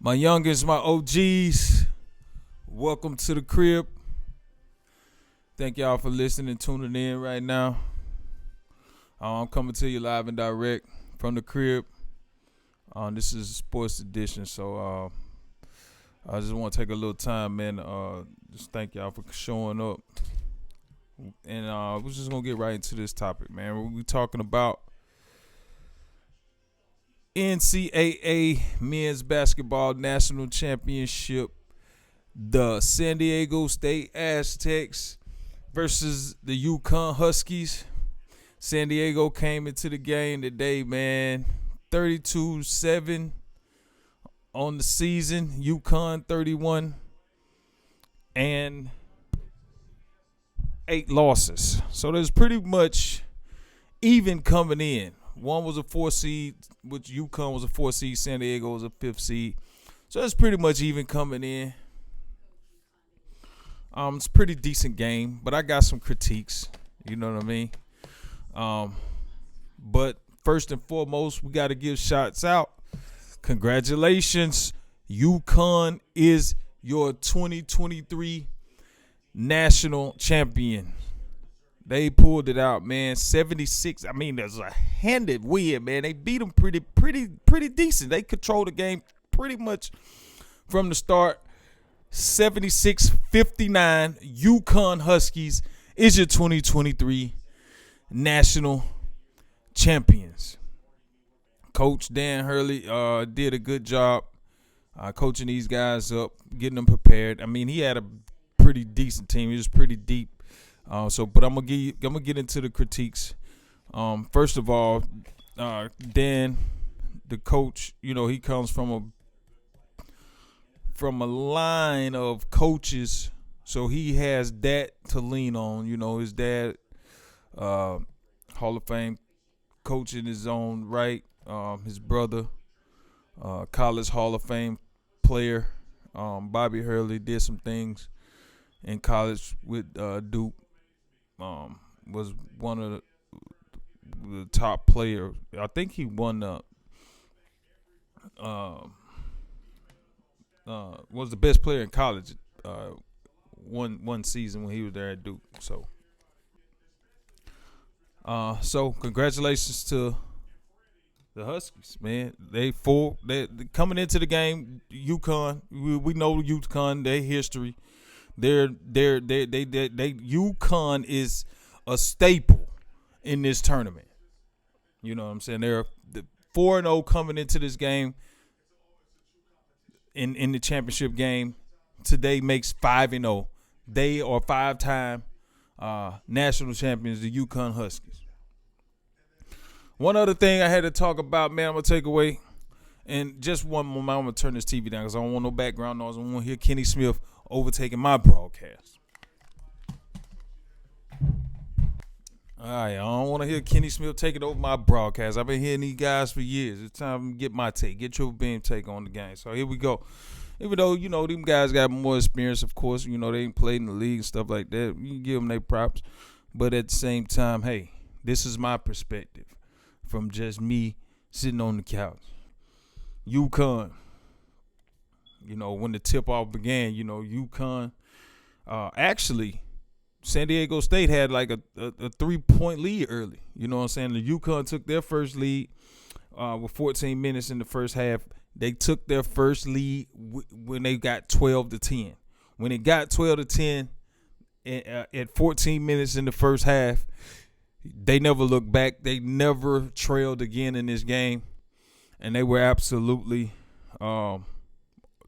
My youngest, my OGs, welcome to the crib. Thank y'all for listening, tuning in right now. I'm coming to you live and direct from the crib. This is a sports edition, so I just want to take a little time, man. Just thank y'all for showing up. And we're just going to get right into this topic, man. We're talking about NCAA Men's Basketball National Championship. The San Diego State Aztecs versus the Uconn Huskies. San Diego came into the game today, man. 32-7 on the season. Uconn 31 and 8 losses. So there's pretty much even coming in. One was a 4 seed, which Uconn was a 4 seed. San Diego was a 5th seed. So that's pretty much even coming in. It's a pretty decent game, but I got some critiques. You know what I mean? But first and foremost, we got to give shots out. Congratulations. Uconn is your 2023 national champion. They pulled it out, man. 76. I mean, there's a handed win, man. They beat them pretty decent. They controlled the game pretty much from the start. 76-59. Uconn Huskies is your 2023 national champions. Coach Dan Hurley did a good job coaching these guys up, getting them prepared. I mean, he had a pretty decent team. He was pretty deep. But I'm gonna get into the critiques. First of all, Dan, the coach, you know, he comes from a line of coaches, so he has that to lean on. You know, his dad, Hall of Fame coach in his own right. His brother, college Hall of Fame player, Bobby Hurley, did some things in college with Duke. Was one of the top players. I think he won was the best player in college one season when he was there at Duke. So congratulations to the Huskies, man. They coming into the game. Uconn, we know Uconn, their history. Uconn is a staple in this tournament. You know what I'm saying? They're 4-0 coming into this game. In the championship game, today makes 5-0. They are 5-time national champions, the Uconn Huskies. One other thing I had to talk about, man, I'm gonna take away, and just one moment, I'm gonna turn this TV down because I don't want no background noise. I don't want to hear Kenny Smith overtaking my broadcast. All right, I don't want to hear Kenny Smith taking over my broadcast. I've been hearing these guys for years. It's time to get my take, get your beam take on the game. So here we go. Even though, you know, them guys got more experience, of course, you know, they ain't played in the league and stuff like that. You can give them their props. But at the same time, hey, this is my perspective from just me sitting on the couch. Uconn. You know, when the tip-off began, you know, Uconn, actually, San Diego State had like a 3-point lead early. You know what I'm saying? The Uconn took their first lead with 14 minutes in the first half. They took their first lead when they got 12-10. When it got 12-10 at 14 minutes in the first half, they never looked back. They never trailed again in this game. And they were absolutely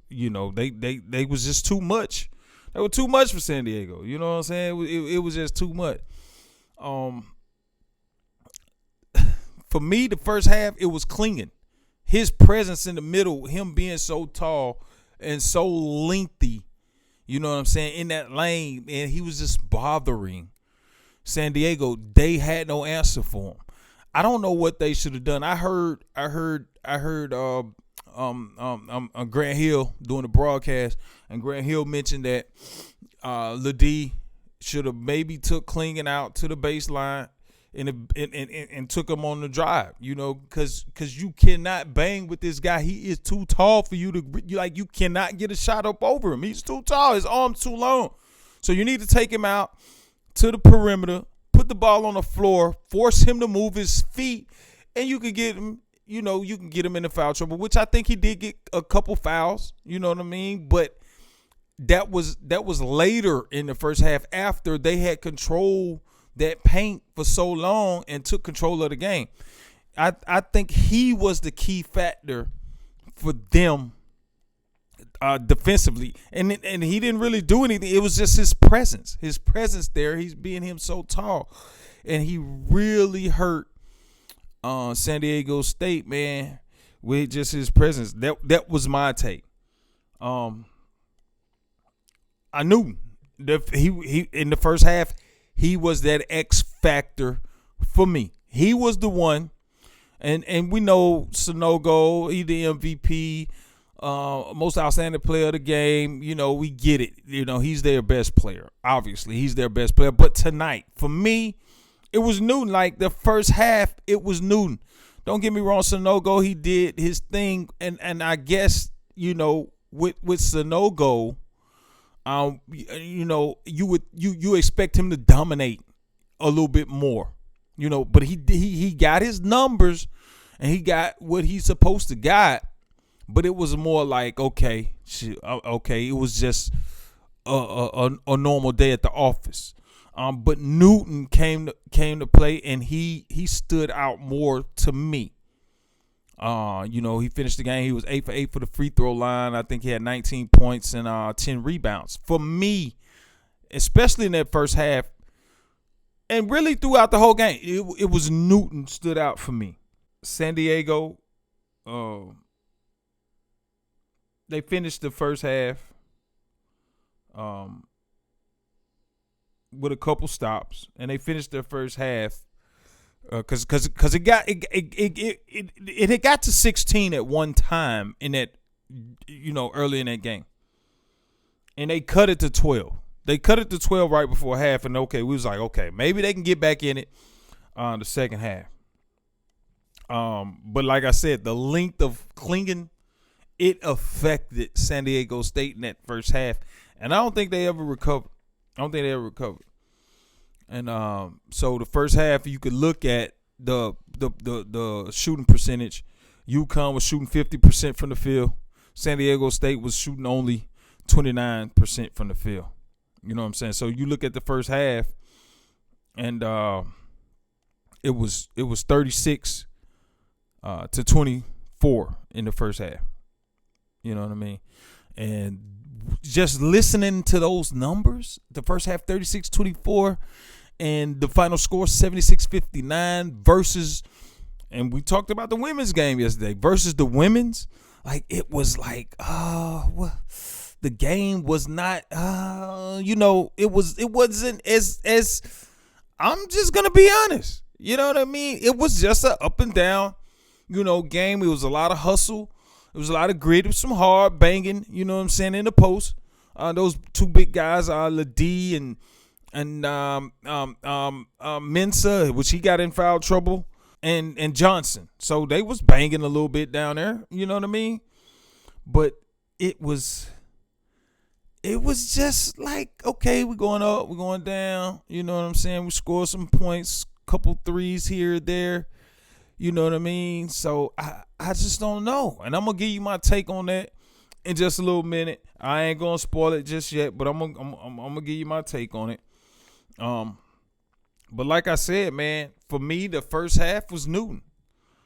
you know, they was just too much. They were too much for San Diego. You know what I'm saying? It was just too much. For me, the first half, it was clinging. His presence in the middle, him being so tall and so lengthy, you know what I'm saying, in that lane, and he was just bothering San Diego. They had no answer for him. I don't know what they should have done. I heard Grant Hill doing the broadcast, and Grant Hill mentioned that Ledee should have maybe took Klingen out to the baseline and took him on the drive, because you cannot bang with this guy. He is too tall for you to, you cannot get a shot up over him. He's too tall. His arm's too long. So you need to take him out to the perimeter, put the ball on the floor, force him to move his feet, and you can get him, you can get him into foul trouble, which I think he did get a couple fouls, you know what I mean? But that was later in the first half after they had control that paint for so long and took control of the game. I think he was the key factor for them defensively, and he didn't really do anything. It was just his presence there. He's being him so tall, and he really hurt San Diego State, man, with just his presence. That was my take. I knew that he in the first half he was that X factor for me. He was the one, and we know Sanogo, he the MVP. Most outstanding player of the game. We get it. He's their best player. Obviously, he's their best player. But tonight, for me, it was Newton. Like the first half, it was Newton. Don't get me wrong, Sanogo, he did his thing, and I guess with Sanogo, you expect him to dominate a little bit more, But he got his numbers, and he got what he's supposed to got. But it was more like, okay, it was just a normal day at the office. But Newton came to play, and he stood out more to me. He finished the game. He was 8 for 8 for the free throw line. I think he had 19 points and 10 rebounds. For me, especially in that first half, and really throughout the whole game, it was Newton stood out for me. San Diego, they finished the first half with a couple stops, and they finished their first half because it had got to 16 at one time in that early in that game, and they cut it to 12. They cut it to 12 right before half, and we was like, okay, maybe they can get back in it the second half. But like I said, the length of Klingon, it affected San Diego State in that first half, and I don't think they ever recovered. And so the first half, you could look at the shooting percentage. Uconn was shooting 50% from the field. San Diego State was shooting only 29% from the field. You know what I'm saying? So you look at the first half, and it was 36 to 24 in the first half. You know what I mean? And just listening to those numbers, the first half 36-24 and the final score 76-59 versus, and we talked about the women's game yesterday, versus the women's, like it was like, the game was not, it wasn't as, I'm just going to be honest. You know what I mean? It was just an up and down, game. It was a lot of hustle. It was a lot of grit. It was some hard banging, in the post. Those two big guys, Ladie and Mensa, which he got in foul trouble, and Johnson. So they was banging a little bit down there, you know what I mean? But it was just like, okay, we're going up, we're going down, you know what I'm saying? We scored some points, couple threes here or there. You know what I mean? So I just don't know. And I'm going to give you my take on that in just a little minute. I ain't going to spoil it just yet, but I'm gonna give you my take on it. But like I said, man, for me, the first half was Newton.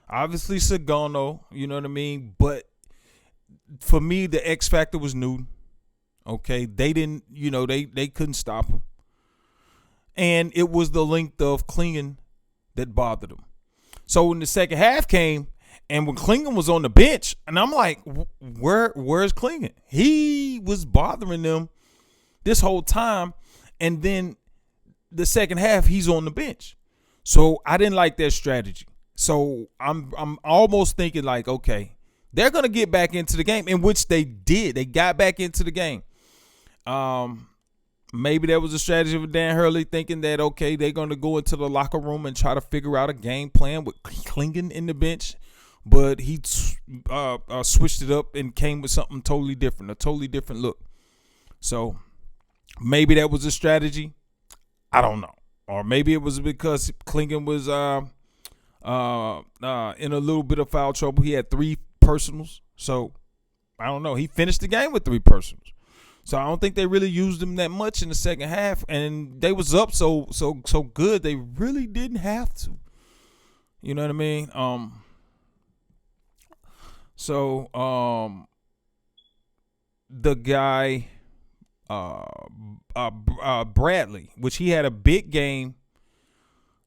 Obviously, Sagano, you know what I mean? But for me, the X factor was Newton. Okay? They didn't, they couldn't stop him. And it was the length of Klingon that bothered him. So when the second half came, and when Klingon was on the bench, and I'm like, where's Klingon? He was bothering them this whole time, and then the second half, he's on the bench. So I didn't like their strategy. So I'm almost thinking like, okay, they're gonna get back into the game, in which they did. They got back into the game. Maybe that was a strategy of Dan Hurley, thinking that, okay, they're going to go into the locker room and try to figure out a game plan with Klingon in the bench. But he switched it up and came with something totally different, a totally different look. So maybe that was a strategy. I don't know. Or maybe it was because Klingon was in a little bit of foul trouble. He had 3 personals. So I don't know. He finished the game with 3 personals. So I don't think they really used him that much in the second half, and they was up so good they really didn't have to. You know what I mean? The guy Bradley, which he had a big game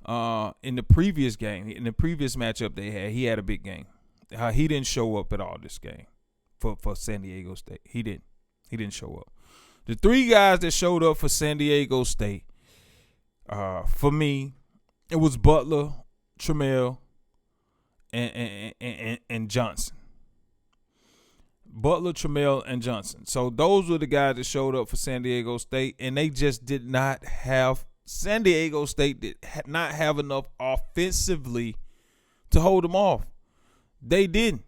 in the previous game, in the previous matchup they had, he had a big game. He didn't show up at all this game for San Diego State. He didn't show up. The 3 guys that showed up for San Diego State, for me, it was Butler, Trammell, and Johnson. Butler, Trammell, and Johnson. So those were the guys that showed up for San Diego State, and they just did not have – San Diego State did not have enough offensively to hold them off. They didn't.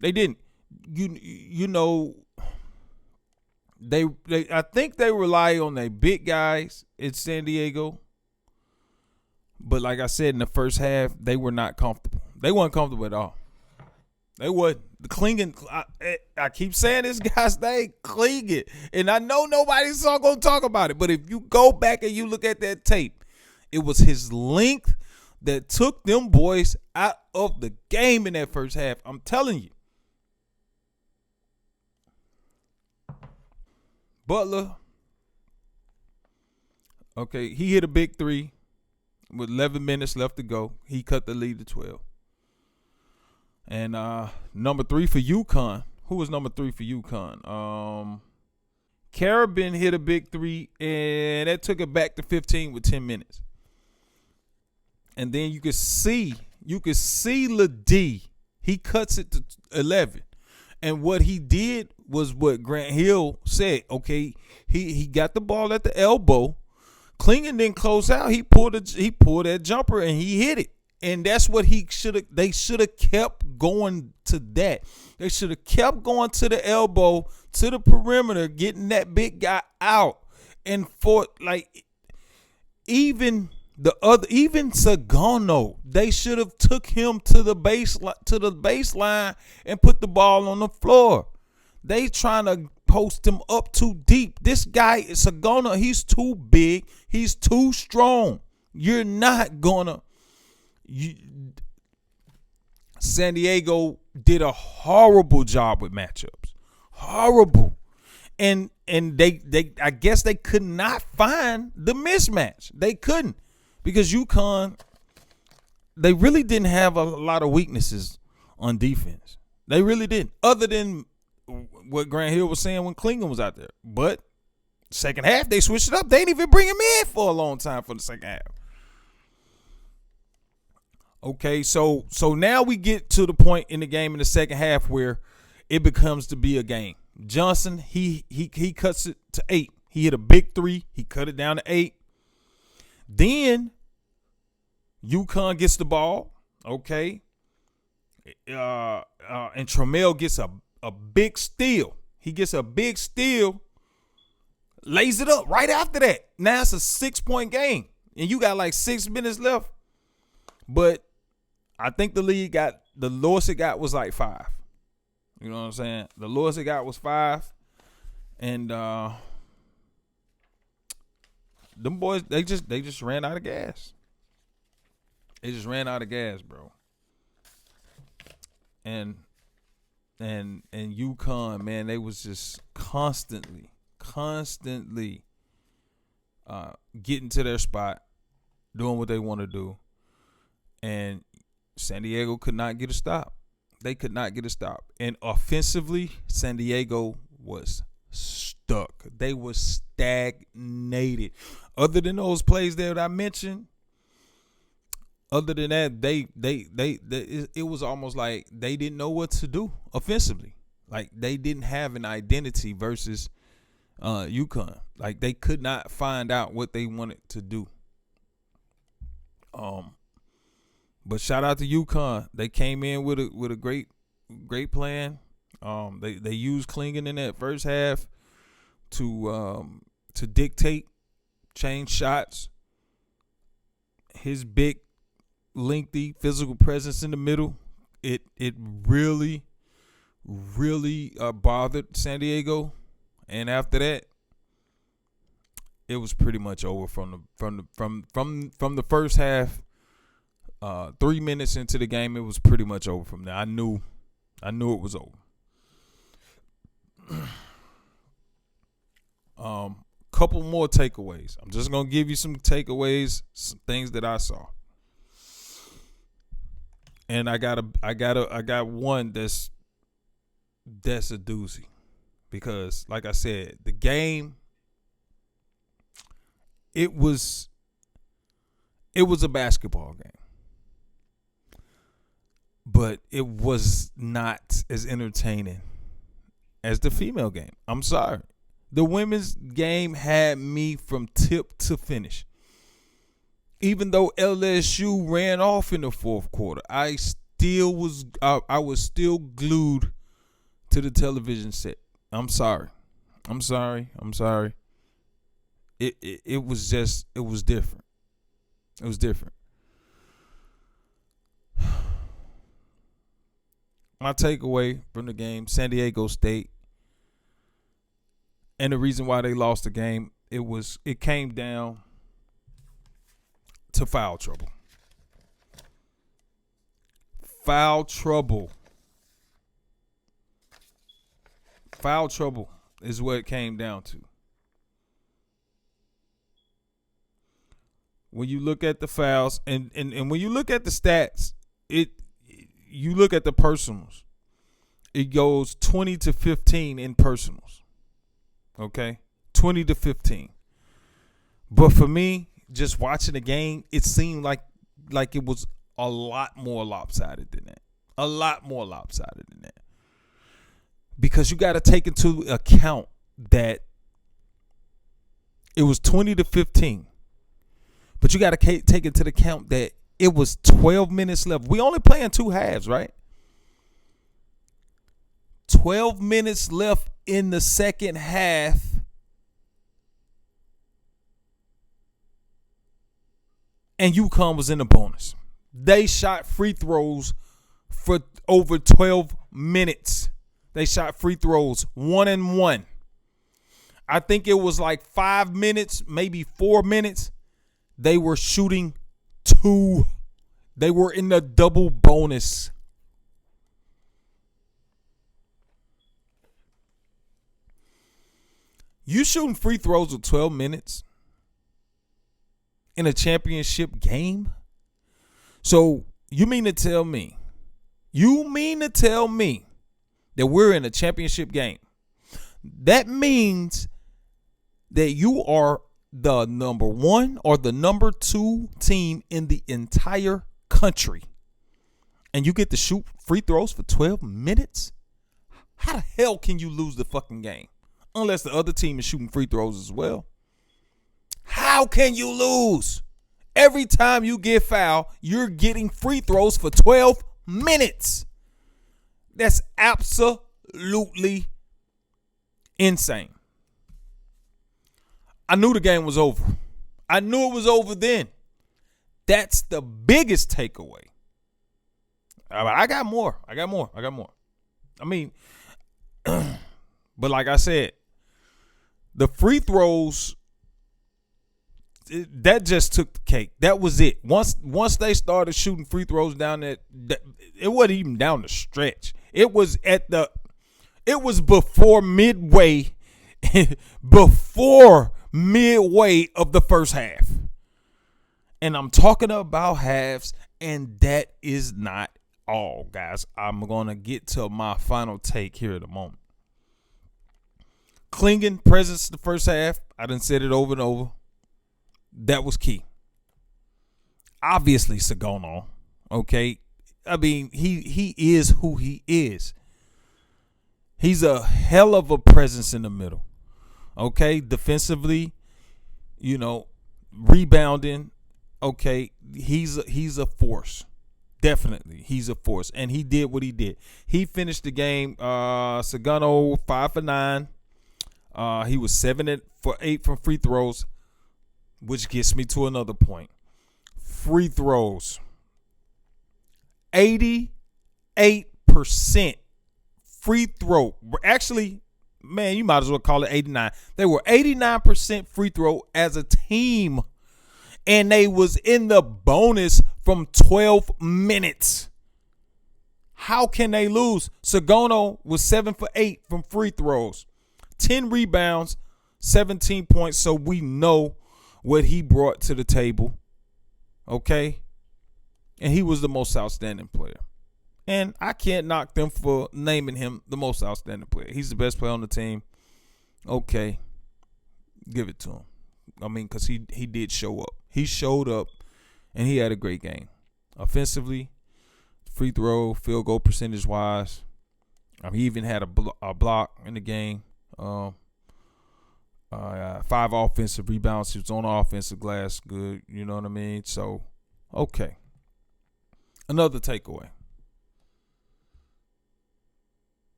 You know – They I think they rely on their big guys in San Diego. But like I said, in the first half, they were not comfortable. They weren't comfortable at all. They wasn't. The Klingon, I keep saying this guy's name, Klingon. And I know nobody's going to talk about it. But if you go back and you look at that tape, it was his length that took them boys out of the game in that first half. I'm telling you. Butler, okay, he hit a big 3 with 11 minutes left to go. He cut the lead to 12. And number 3 for Uconn. Who was number 3 for Uconn? Carabin hit a big 3, and that took it back to 15 with 10 minutes. And then you could see LaD. He cuts it to 11. And what he did was what Grant Hill said. Okay, he got the ball at the elbow. Klingon didn't close out. He pulled that jumper and he hit it. And that's what they should have kept going to that. They should have kept going to the elbow, to the perimeter, getting that big guy out. And for even Sagano, they should have took him to the baseline and put the ball on the floor. They trying to post him up too deep. This guy Sagano, he's too big. He's too strong. You're not gonna. San Diego did a horrible job with matchups. Horrible. And they I guess they could not find the mismatch. They couldn't. Because Uconn, they really didn't have a lot of weaknesses on defense. They really didn't. Other than what Grant Hill was saying when Klingon was out there. But second half, they switched it up. They didn't even bring him in for a long time for the second half. Okay, so now we get to the point in the game in the second half where it becomes to be a game. Johnson, he cuts it to 8. He hit a big 3. He cut it down to 8. Then Uconn gets the ball, okay, and Trammell gets a big steal. He gets a big steal, lays it up right after that. Now it's a 6-point game, and you got like 6 minutes left. But I think the lowest it got was like 5. You know what I'm saying? The lowest it got was 5, and them boys, they just ran out of gas. They just ran out of gas, bro. And Uconn, man, they was just constantly getting to their spot, doing what they want to do. And San Diego could not get a stop. They could not get a stop. And offensively, San Diego was stuck. They were stagnated. Other than those plays there that I mentioned, other than that, it was almost like they didn't know what to do offensively. Like they didn't have an identity versus Uconn. Like they could not find out what they wanted to do. But shout out to Uconn. They came in with a great plan. They used Klingon in that first half to dictate, change shots. His big, lengthy physical presence in the middle, it really bothered San Diego. And after that, it was pretty much over from the first half. 3 minutes into the game, it was pretty much over from there. I knew it was over. Couple more takeaways. I'm just gonna give you some takeaways, some things that I saw. And I got one that's a doozy. Because like I said, the game, it was a basketball game. But it was not as entertaining as the female game. I'm sorry. The women's game had me from tip to finish. Even though LSU ran off in the fourth quarter, I was still glued to the television set. I'm sorry. It was different. It was different. My takeaway from the game, San Diego State, and the reason why they lost the game, it came down to foul trouble. Foul trouble is what it came down to. When you look at the fouls and when you look at the stats, you look at the personals. It goes 20 to 15 in personals. Okay? 20 to 15. But for me, just watching the game, it seemed like it was a lot more lopsided than that. A lot more lopsided than that. Because you got to take into account that it was 20 to 15. But you got to take into account that it was 12 minutes left. We only playing 2 halves, right? 12 minutes left in the second half. And Uconn was in the bonus. They shot free throws for over 12 minutes. They shot free throws 1-and-1. I think it was like 5 minutes, maybe 4 minutes. They were shooting 2. They were in the double bonus. You shooting free throws with 12 minutes in a championship game? So you mean to tell me that we're in a championship game? That means that you are the number 1 or the number 2 team in the entire country, and you get to shoot free throws for 12 minutes? How the hell can you lose the fucking game? Unless the other team is shooting free throws as well. How can you lose? Every time you get fouled, you're getting free throws for 12 minutes. That's absolutely insane. I knew the game was over. I knew it was over then. That's the biggest takeaway. I got more. I mean, but like I said, the free throws, that just took the cake. That was it. Once they started shooting free throws down that it wasn't even down the stretch. It was before midway of the first half. And I'm talking about halves, and that is not all, guys. I'm going to get to my final take here in a moment. Klingon presence the first half. I done said it over and over. That was key. Obviously, Sagono. Okay. I mean, he is who he is. He's a hell of a presence in the middle. Okay, defensively, you know, rebounding. Okay, he's a force. Definitely, he's a force, and he did what he did. He finished the game. Sagano 5 for 9. He was 7 for 8 from free throws, which gets me to another point. Free throws, 88% free throw. Actually, man, you might as well call it 89. They were 89% free throw as a team, and they was in the bonus from 12 minutes. How can they lose? Sagano was 7 for 8 from free throws, 10 rebounds, 17 points. So we know what he brought to the table. Okay? And he was the most outstanding player. And I can't knock them for naming him the most outstanding player. He's the best player on the team. Okay. Give it to him. I mean, because he did show up. He showed up, and he had a great game. Offensively, free throw, field goal percentage-wise. He even had a block in the game. 5 offensive rebounds. He was on the offensive glass. Good. You know what I mean? So, okay. Another takeaway.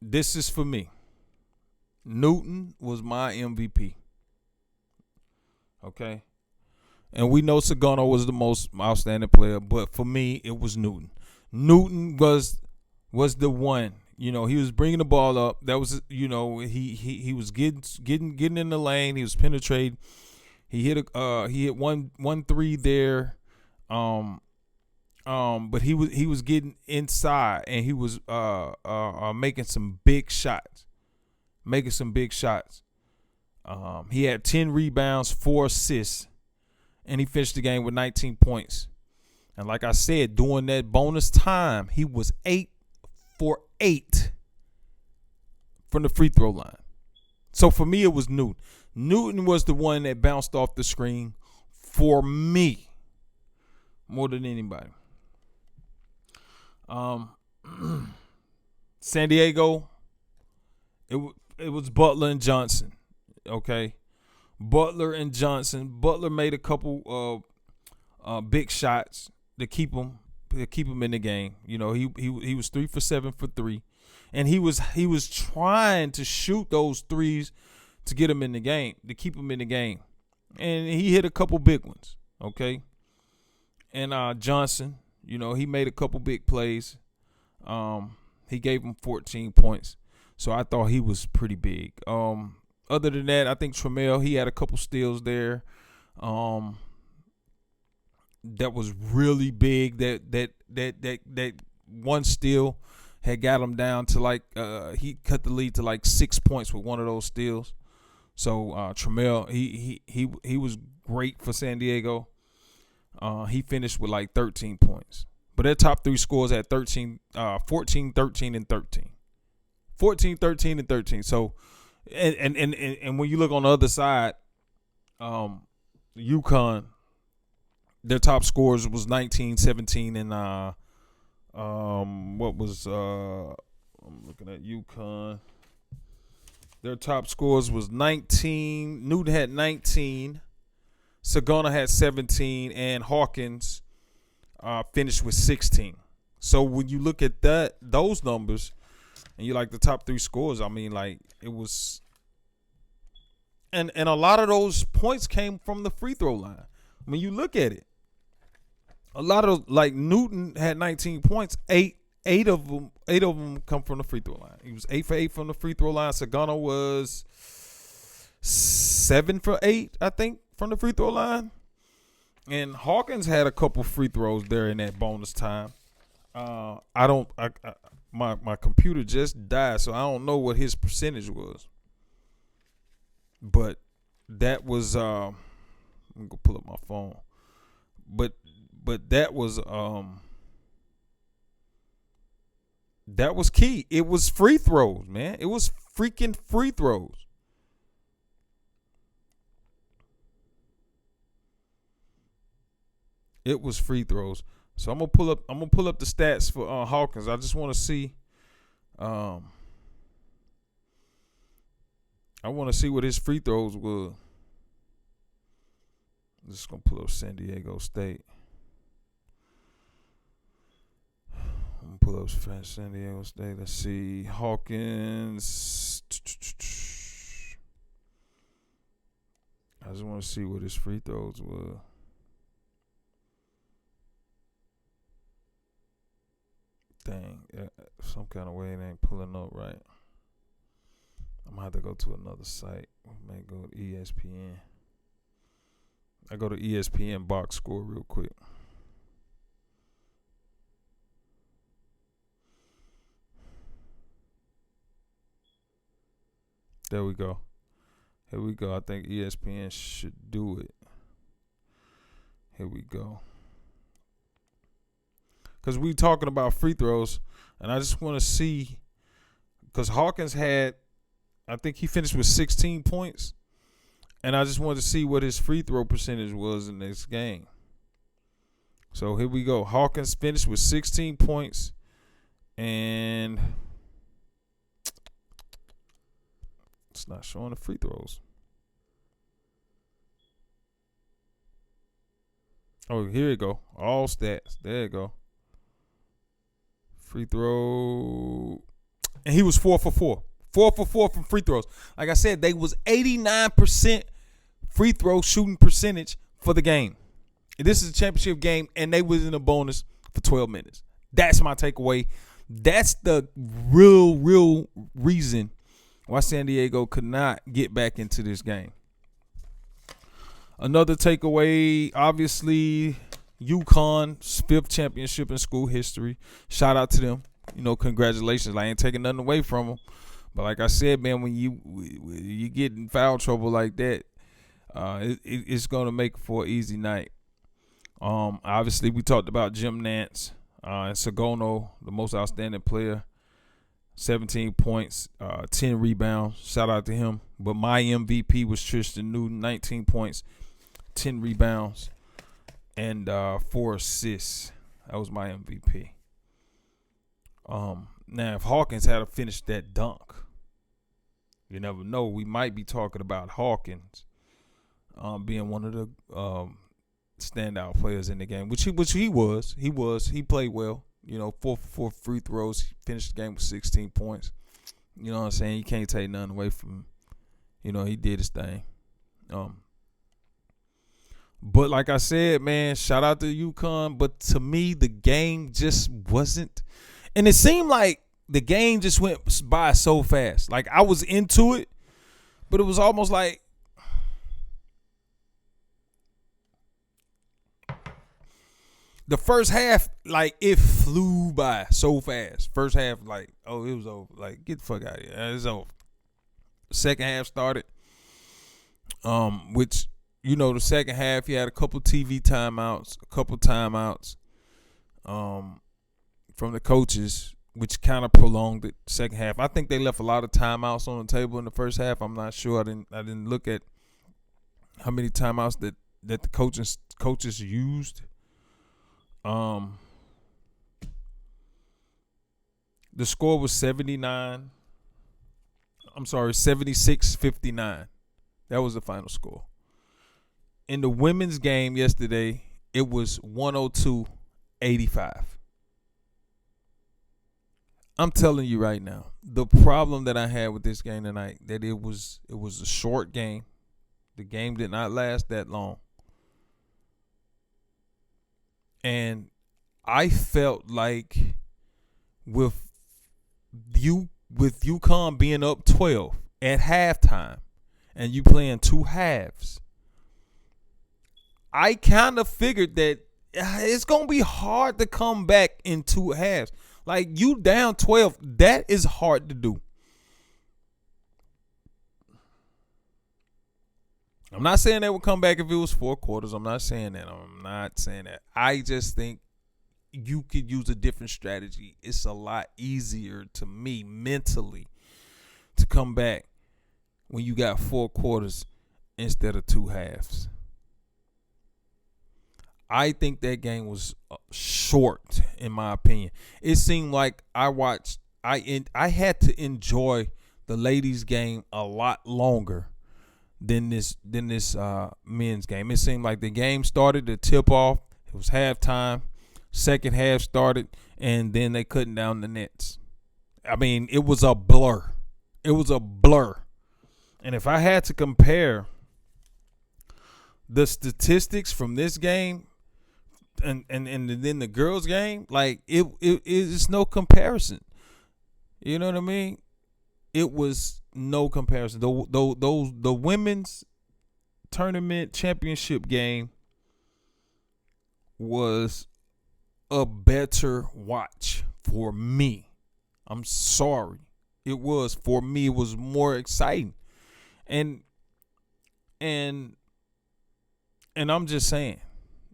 This is for me. Newton was my MVP. Okay? And we know Sagano was the most outstanding player, but for me, it was Newton. Newton was the one. You know, he was bringing the ball up. That was, you know, he was getting in the lane. He was penetrating. He hit one three there. But he was getting inside, and he was making some big shots. He had 10 rebounds, 4 assists, and he finished the game with 19 points. And like I said, during that bonus time, he was 8 for 8 from the free throw line. So for me, it was Newton. Newton was the one that bounced off the screen for me more than anybody. San Diego, it was Butler and Johnson. Okay, Butler and Johnson. Butler made a couple big shots to keep him in the game. You know, he was 3 for 7 for 3, and he was trying to shoot those threes to get him in the game, to keep him in the game, and he hit a couple big ones. Okay, and Johnson, you know, he made a couple big plays. He gave him 14 points, so I thought he was pretty big. Other than that, I think Trammell, he had a couple steals there. That was really big. That one steal had got him down to like he cut the lead to like 6 points with one of those steals. So Trammell, he was great for San Diego. He finished with like 13 points. But their top 3 scores at 14, 13, and 13. 14, 13, and 13. So, and when you look on the other side, Uconn, their top scores was 19, 17, and I'm looking at Uconn. Their top scores was 19. Newton had 19. Sagana had 17, and Hawkins finished with 16. So when you look at those numbers, and you like the top 3 scores, I mean, like it was, and a lot of those points came from the free throw line. I mean, you look at it, a lot of, like, Newton had 19 points, eight of them come from the free throw line. He was 8 for 8 from the free throw line. Sagana was 7 for 8, I think, from the free throw line. And Hawkins had a couple free throws there in that bonus time. My computer just died, so I don't know what his percentage was. But that was I'm gonna pull up my phone. But that was key. It was free throws, man. It was freaking free throws. It was free throws. So I'm gonna pull up the stats for Hawkins. I just want to see I want to see what his free throws were. I'm just going to pull up San Diego State. I'm going to pull up San Diego State. Let's see. Hawkins. I just want to see what his free throws were. Dang. Some kind of way it ain't pulling up right. I'm going to have to go to another site. I may go to ESPN. I go to ESPN box score real quick. There we go. Here we go. I think ESPN should do it. Here we go. Because we talking about free throws, and I just want to see, because Hawkins had, I think he finished with 16 points, and I just wanted to see what his free throw percentage was in this game. So here we go. Hawkins finished with 16 points, and it's not showing the free throws. Oh, here you go. All stats. There you go. Free throw. And he was 4 for 4. 4 for 4 from free throws. Like I said, they was 89% free throw shooting percentage for the game. This is a championship game, and they was in a bonus for 12 minutes. That's my takeaway. That's the real reason why San Diego could not get back into this game. Another takeaway, obviously, Uconn, 5th championship in school history. Shout out to them. Congratulations. I ain't taking nothing away from them. But like I said, man, when you get in foul trouble like that, it's going to make for an easy night. Obviously, we talked about Jim Nance and Sagono, the most outstanding player. 17 points, 10 rebounds. Shout out to him. But my MVP was Tristan Newton, 19 points, 10 rebounds, and 4 assists. That was my MVP. Now, if Hawkins had finished that dunk, you never know. We might be talking about Hawkins being one of the standout players in the game, which he was. He played well. 4 for 4 free throws. He finished the game with 16 points. You know what I'm saying? You can't take nothing away from him. He did his thing. But like I said, man, shout out to Uconn. But to me, the game just wasn't. And it seemed like the game just went by so fast. Like, I was into it, but it was almost like the first half, like, it flew by so fast. First half, like, oh, it was over. Like, get the fuck out of here. It's over. Second half started, which, the second half, you had a couple TV timeouts, from the coaches, which kind of prolonged it. Second half, I think they left a lot of timeouts on the table in the first half. I'm not sure. I didn't look at how many timeouts that the coaches used. The score was 76-59. That was the final score. In the women's game yesterday, it was 102-85. I'm telling you right now, the problem that I had with this game tonight, that it was a short game. The game did not last that long. And I felt like with UConn being up 12 at halftime and you playing 2 halves, I kind of figured that it's going to be hard to come back in 2 halves. Like, you down 12, that is hard to do. I'm not saying they would come back if it was 4 quarters. I'm not saying that. I just think you could use a different strategy. It's a lot easier to me mentally to come back when you got 4 quarters instead of 2 halves. I think that game was short, in my opinion. It seemed like I had to enjoy the ladies game a lot longer than this men's game. It seemed like the game started to tip off. It was halftime. Second half started, and then they couldn't down the nets. I mean, it was a blur. It was a blur. And if I had to compare the statistics from this game and then the girls' game, like it's no comparison. You know what I mean? It was no comparison. The women's tournament championship game was a better watch for me. I'm sorry. It was, for me, it was more exciting. And I'm just saying.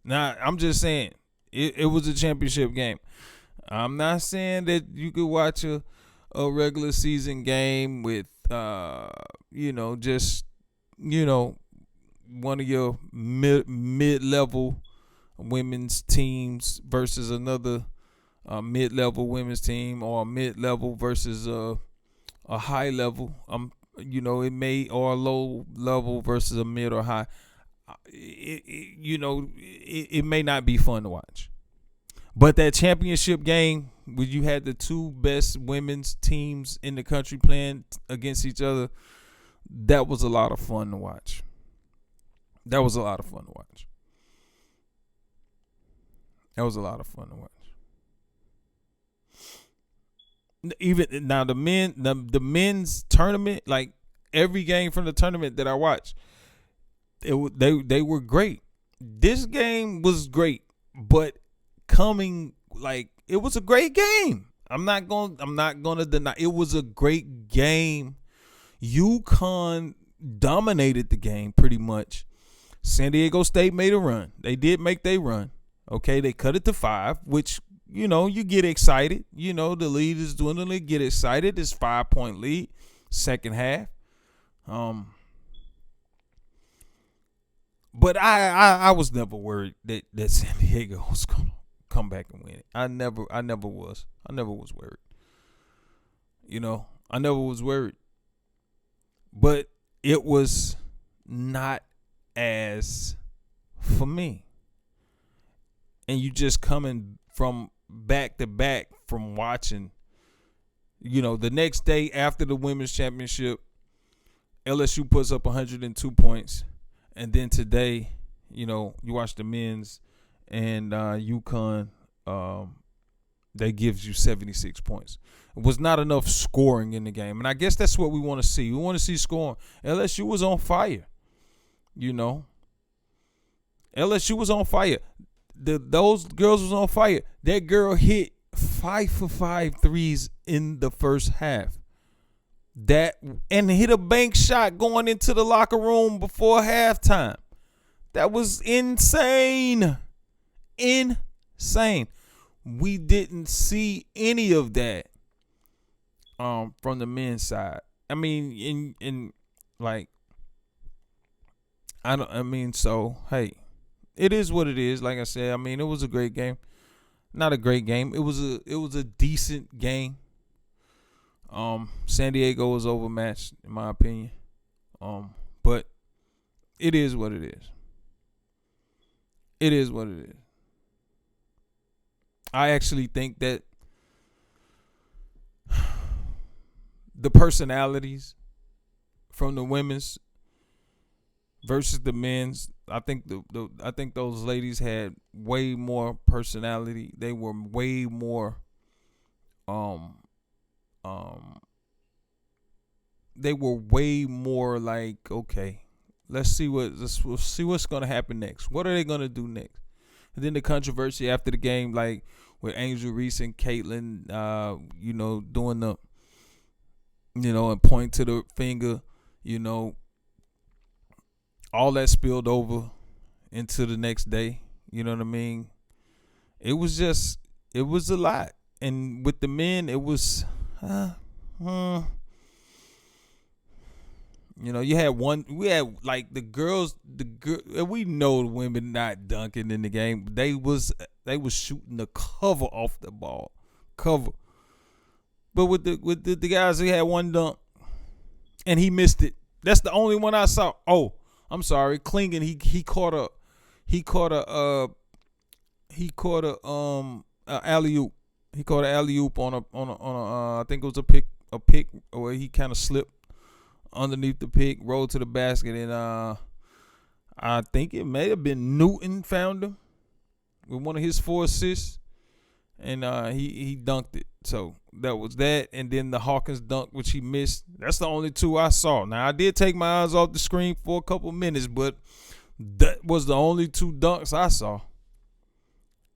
Now, I'm just saying it was a championship game. I'm not saying that you could watch a regular season game with just one of your mid-level women's teams versus another mid-level women's team, or a mid-level versus a high level. It may, or a low level versus a mid or high. It may not be fun to watch. But that championship game, where you had the two best women's teams in the country playing against each other, that was a lot of fun to watch. That was a lot of fun to watch. That was a lot of fun to watch. Even now, the men's tournament, like every game from the tournament that I watched, they were great. This game was great, but it was a great game. I'm not gonna deny it was a great game. Uconn dominated the game pretty much. San Diego State made a run. They did make their run. Okay, they cut it to 5, which, you get excited. The lead is dwindling. Get excited. It's 5-point lead, second half. But I was never worried that San Diego was gonna come back and win it. I never was. I never was worried. I never was worried. But it was not as for me. And you just coming from back to back from watching, the next day after the women's championship, LSU puts up 102 points. And then today, you watch the men's, and Uconn, they gives you 76 points. It was not enough scoring in the game. And I guess that's what we want to see. We want to see scoring. LSU was on fire. LSU was on fire. Those girls was on fire. That girl hit 5 for 5 threes in the first half. And hit a bank shot going into the locker room before halftime. That was insane. Insane. We didn't see any of that from the men's side. I mean, so hey, it is what it is. Like I said, it was a great game. Not a great game. It was a decent game. San Diego was overmatched, in my opinion. But it is what it is. It is what it is. I actually think that the personalities from the women's versus the men's, I think I think those ladies had way more personality. They were way more they were way more like, okay, we'll see what's gonna happen next. What are they gonna do next? And then the controversy after the game, like with Angel Reese and Caitlin, doing the, and point to the finger, all that spilled over into the next day. You know what I mean? It was a lot. And with the men, it was, you had we had like the girls, we know the women not dunking in the game. They was shooting the cover off the ball, cover. But with the guys who had one dunk, and he missed it. That's the only one I saw. Oh, I'm sorry, Klingon. He caught a alley oop. He caught an alley oop on a I think it was a pick where he kind of slipped underneath the pick, rolled to the basket, and I think it may have been Newton found him with one of his 4 assists, and he dunked it. So that was that, and then the Hawkins dunk, which he missed. That's the only 2 I saw. Now I did take my eyes off the screen for a couple minutes, but that was the only 2 dunks I saw,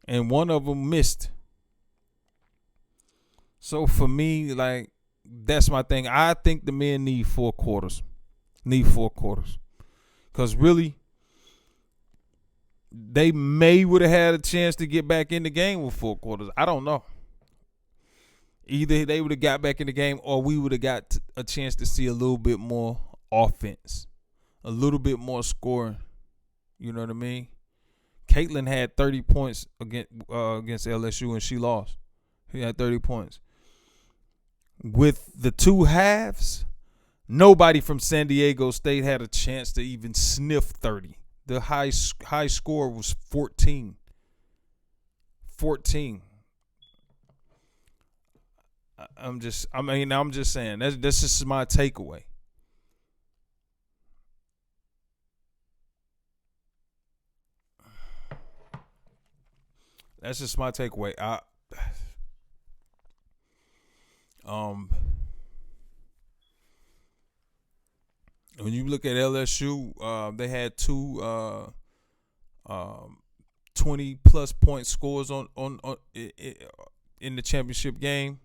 and one of them missed. So for me, like, that's my thing. I think the men need 4 quarters. Because really, they may would have had a chance to get back in the game with 4 quarters. I don't know. Either they would have got back in the game, or we would have got a chance to see a little bit more offense, a little bit more scoring. You know what I mean? Caitlin had 30 points against LSU, and she lost. He had 30 points. With the 2 halves, nobody from San Diego State had a chance to even sniff 30. The high score was 14. 14. I'm just saying that's just my takeaway. That's just my takeaway. When you look at LSU, they had 2 20-plus point scores in the championship game.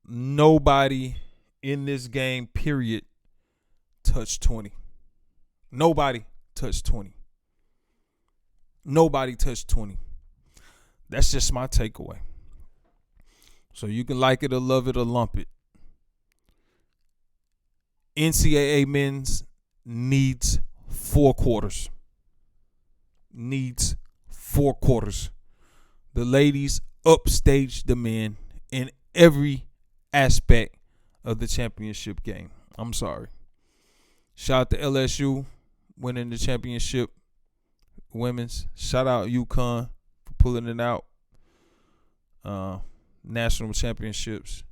Nobody in this game, period, touched 20. Nobody touched 20. That's just my takeaway. So you can like it or love it or lump it. NCAA men's needs 4 quarters. The ladies upstage the men in every aspect of the championship game. I'm sorry. Shout out to LSU winning the championship women's. Shout out Uconn for pulling it out. National champions. Shout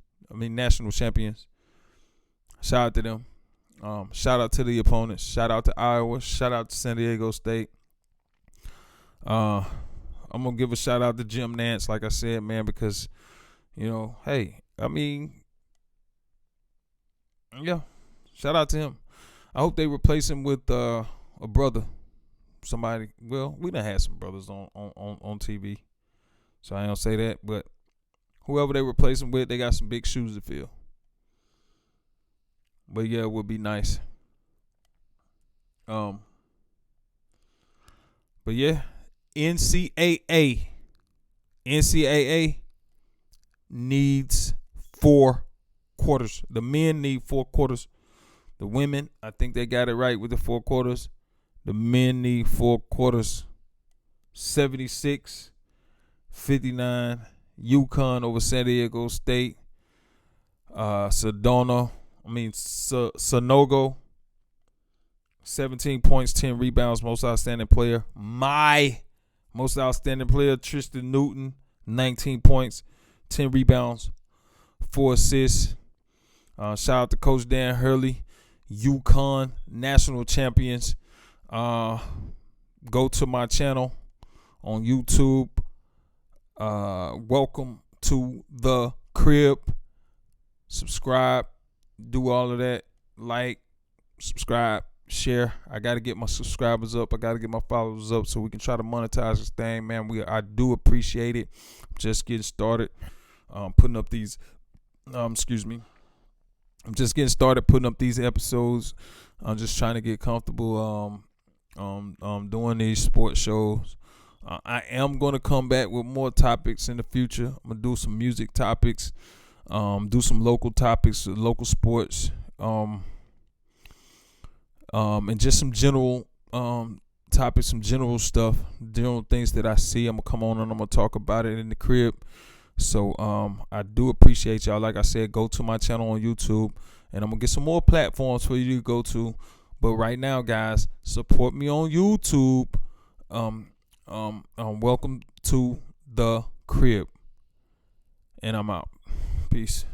out to them. Shout out to the opponents. Shout out to Iowa. Shout out to San Diego State. I'm going to give a shout out to Jim Nance, like I said, man, because, hey, yeah, shout out to him. I hope they replace him with a brother. Somebody, well, we done had some brothers on TV, so I don't say that, but whoever they replace him with, they got some big shoes to fill. But yeah, it would be nice. But yeah, NCAA needs 4 quarters. The men need 4 quarters. The women, I think they got it right with the 4 quarters. The men need 4 quarters. 76-59. Uconn over San Diego State. Sonogo. 17 points, 10 rebounds, most outstanding player. My most outstanding player, Tristan Newton, 19 points, 10 rebounds, 4 assists. Shout out to Coach Dan Hurley. Uconn, national champions. Go to my channel on YouTube. Welcome to the crib. Subscribe. Do all of that. Like, subscribe, share. I got to get my subscribers up. I got to get my followers up so we can try to monetize this thing, man. I do appreciate it. Just getting started. Putting up these. I'm just getting started putting up these episodes. I'm just trying to get comfortable doing these sports shows. I am going to come back with more topics in the future. I'm going to do some music topics, do some local topics, local sports, and just some general topics, some general stuff, general things that I see. I'm going to come on and I'm going to talk about it in the crib. So I do appreciate y'all. Like I said, go to my channel on YouTube, and I'm gonna get some more platforms for you to go to. But right now, guys, support me on YouTube. Welcome to the crib, and I'm out. Peace.